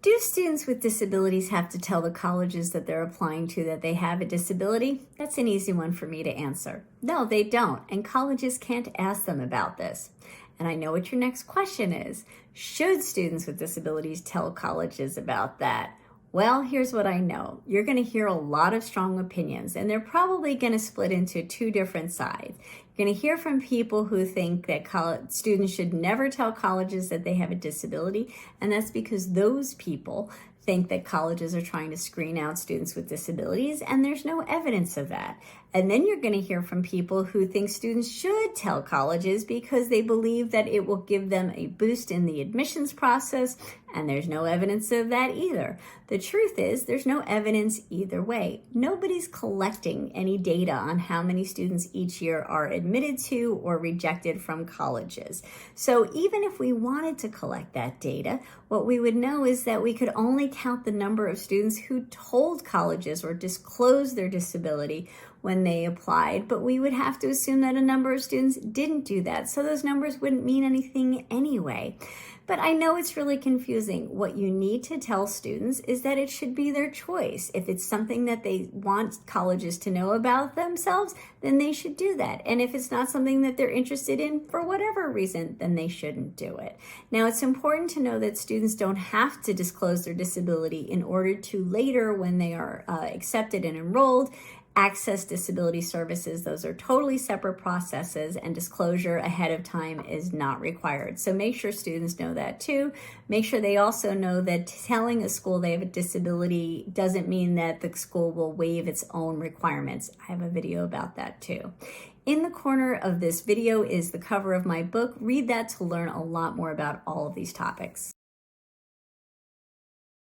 Do students with disabilities have to tell the colleges that they're applying to that they have a disability? That's an easy one for me to answer. No, they don't, and colleges can't ask them about this. And I know what your next question is. Should students with disabilities tell colleges about that? Well, here's what I know. You're going to hear a lot of strong opinions, and they're probably going to split into two different sides. You're going to hear from people who think that students should never tell colleges that they have a disability, and that's because those people think that colleges are trying to screen out students with disabilities, and there's no evidence of that. And then you're going to hear from people who think students should tell colleges because they believe that it will give them a boost in the admissions process, and there's no evidence of that either. The truth is, there's no evidence either way. Nobody's collecting any data on how many students each year are admitted to or rejected from colleges. So even if we wanted to collect that data, what we would know is that we could only count the number of students who told colleges or disclosed their disability when they applied, but we would have to assume that a number of students didn't do that, so those numbers wouldn't mean anything anyway. But I know it's really confusing. What you need to tell students is that it should be their choice. If it's something that they want colleges to know about themselves, then they should do that. And if it's not something that they're interested in for whatever reason, then they shouldn't do it. Now, it's important to know that students don't have to disclose their disability in order to later, when they are accepted and enrolled, access disability services. Those are totally separate processes, and disclosure ahead of time is not required. So make sure students know that too. Make sure they also know that telling a school they have a disability doesn't mean that the school will waive its own requirements. I have a video about that too. In the corner of this video is the cover of my book. Read that to learn a lot more about all of these topics.